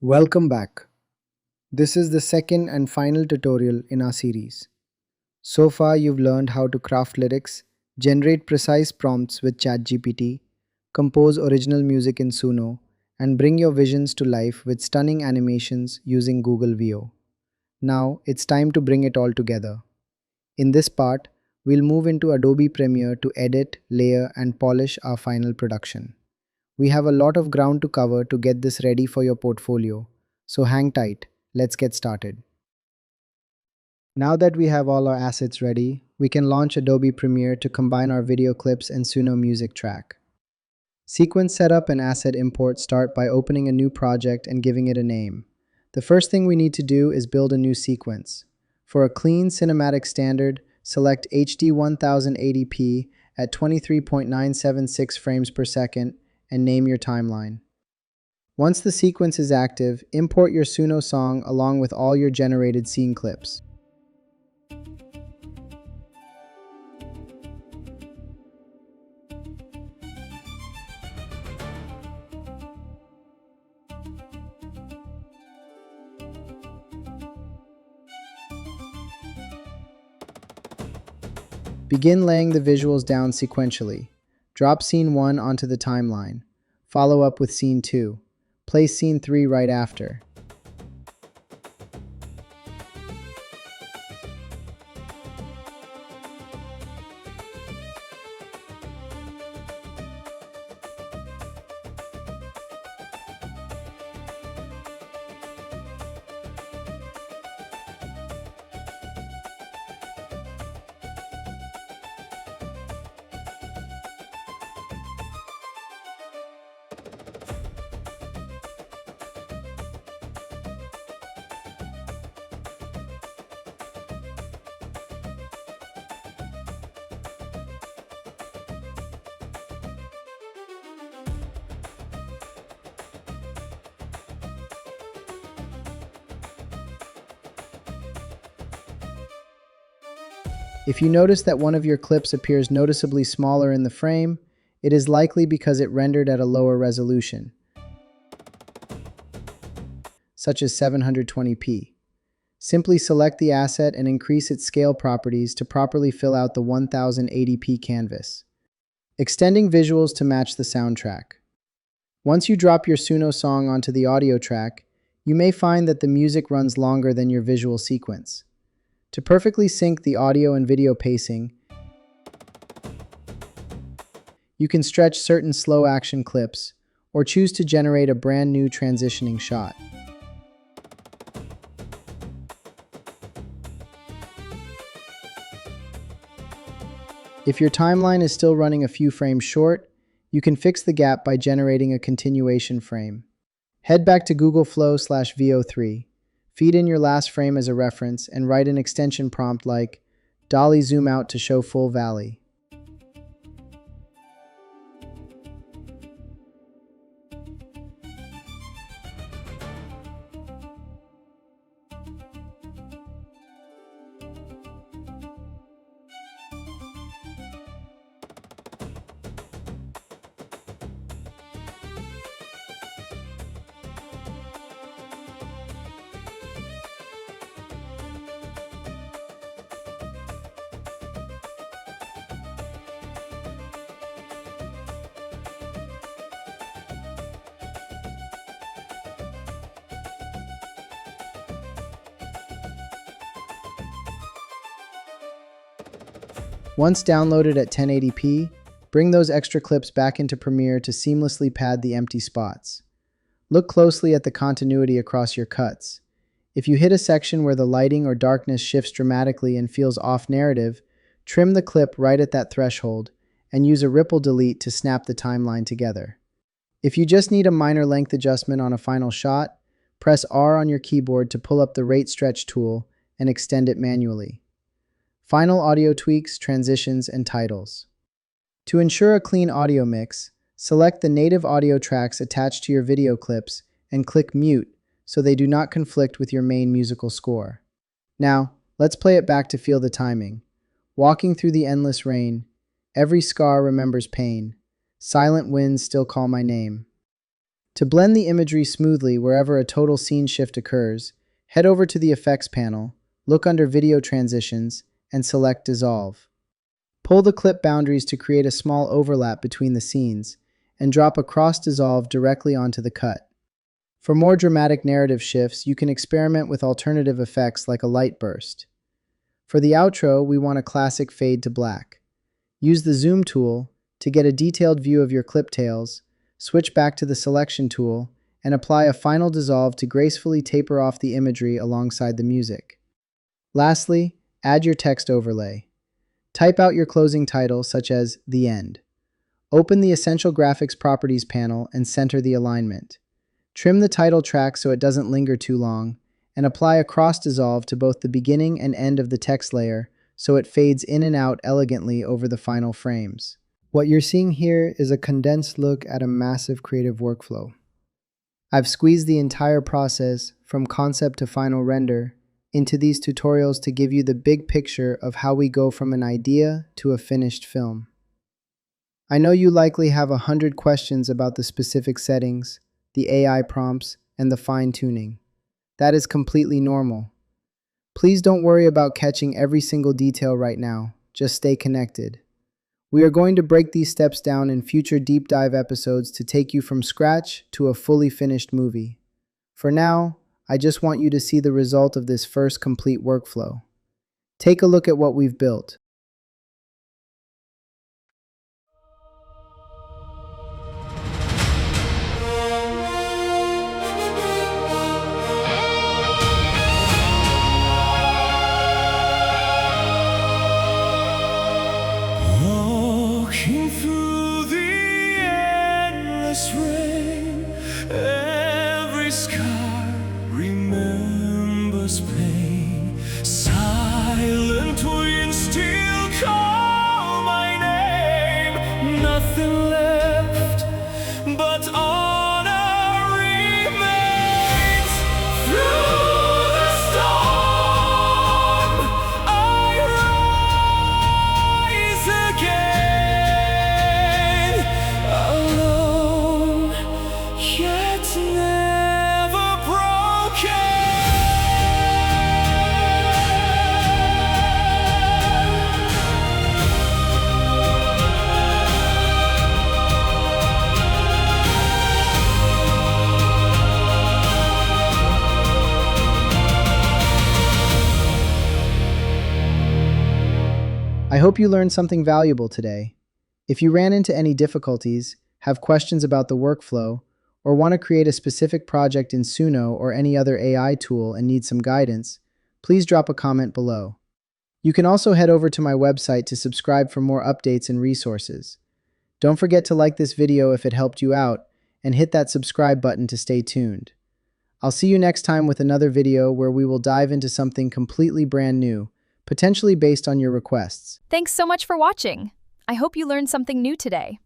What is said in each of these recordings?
Welcome back. This is the second and final tutorial in our series. So far, you've learned how to craft lyrics, generate precise prompts with ChatGPT, compose original music in Suno, and bring your visions to life with stunning animations using Google VO. Now, it's time to bring it all together. In this part, we'll move into Adobe Premiere to edit, layer, and polish our final production. We have a lot of ground to cover to get this ready for your portfolio, so hang tight. Let's get started. Now that we have all our assets ready, we can launch Adobe Premiere to combine our video clips and Suno music track. Sequence setup and asset import start by opening a new project and giving it a name. The first thing we need to do is build a new sequence. For a clean cinematic standard, select HD 1080p at 23.976 frames per second and name your timeline. Once the sequence is active, import your Suno song along with all your generated scene clips. Begin laying the visuals down sequentially. Drop scene 1 onto the timeline. Follow up with scene 2. Place scene 3 right after. If you notice that one of your clips appears noticeably smaller in the frame, it is likely because it rendered at a lower resolution, such as 720p. Simply select the asset and increase its scale properties to properly fill out the 1080p canvas. Extending visuals to match the soundtrack. Once you drop your Suno song onto the audio track, you may find that the music runs longer than your visual sequence. To perfectly sync the audio and video pacing, you can stretch certain slow action clips or choose to generate a brand new transitioning shot. If your timeline is still running a few frames short, you can fix the gap by generating a continuation frame. Head back to Google Flow/VO3. Feed in your last frame as a reference and write an extension prompt like "Dolly zoom out to show full valley." Once downloaded at 1080p, bring those extra clips back into Premiere to seamlessly pad the empty spots. Look closely at the continuity across your cuts. If you hit a section where the lighting or darkness shifts dramatically and feels off narrative, trim the clip right at that threshold and use a ripple delete to snap the timeline together. If you just need a minor length adjustment on a final shot, press R on your keyboard to pull up the rate stretch tool and extend it manually. Final audio tweaks, transitions, and titles. To ensure a clean audio mix, select the native audio tracks attached to your video clips and click Mute so they do not conflict with your main musical score. Now, let's play it back to feel the timing. Walking through the endless rain, every scar remembers pain. Silent winds still call my name. To blend the imagery smoothly wherever a total scene shift occurs, head over to the Effects panel, look under Video Transitions, and select Dissolve. Pull the clip boundaries to create a small overlap between the scenes, and drop a cross dissolve directly onto the cut. For more dramatic narrative shifts, you can experiment with alternative effects like a light burst. For the outro, we want a classic fade to black. Use the Zoom tool to get a detailed view of your clip tails, switch back to the Selection tool, and apply a final dissolve to gracefully taper off the imagery alongside the music. Lastly, add your text overlay. Type out your closing title, such as The End. Open the Essential Graphics Properties panel and center the alignment. Trim the title track so it doesn't linger too long, and apply a cross dissolve to both the beginning and end of the text layer so it fades in and out elegantly over the final frames. What you're seeing here is a condensed look at a massive creative workflow. I've squeezed the entire process from concept to final render into these tutorials to give you the big picture of how we go from an idea to a finished film. I know you likely have 100 questions about the specific settings, the AI prompts, and the fine-tuning. That is completely normal. Please don't worry about catching every single detail right now. Just stay connected. We are going to break these steps down in future deep dive episodes to take you from scratch to a fully finished movie. For now, I just want you to see the result of this first complete workflow. Take a look at what we've built. Walking through the endless rain, every scar remembers pain. Silent winds still call my name. Nothing left but honor remains. Through the storm, I rise again, alone, yet never broken. I hope you learned something valuable today. If you ran into any difficulties, have questions about the workflow, or want to create a specific project in Suno or any other AI tool and need some guidance, please drop a comment below. You can also head over to my website to subscribe for more updates and resources. Don't forget to like this video if it helped you out, and hit that subscribe button to stay tuned. I'll see you next time with another video where we will dive into something completely brand new, potentially based on your requests. Thanks so much for watching. I hope you learned something new today.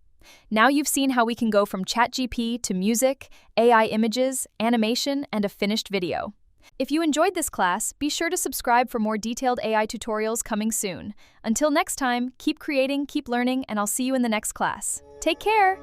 Now you've seen how we can go from ChatGPT to music, AI images, animation, and a finished video. If you enjoyed this class, be sure to subscribe for more detailed AI tutorials coming soon. Until next time, keep creating, keep learning, and I'll see you in the next class. Take care!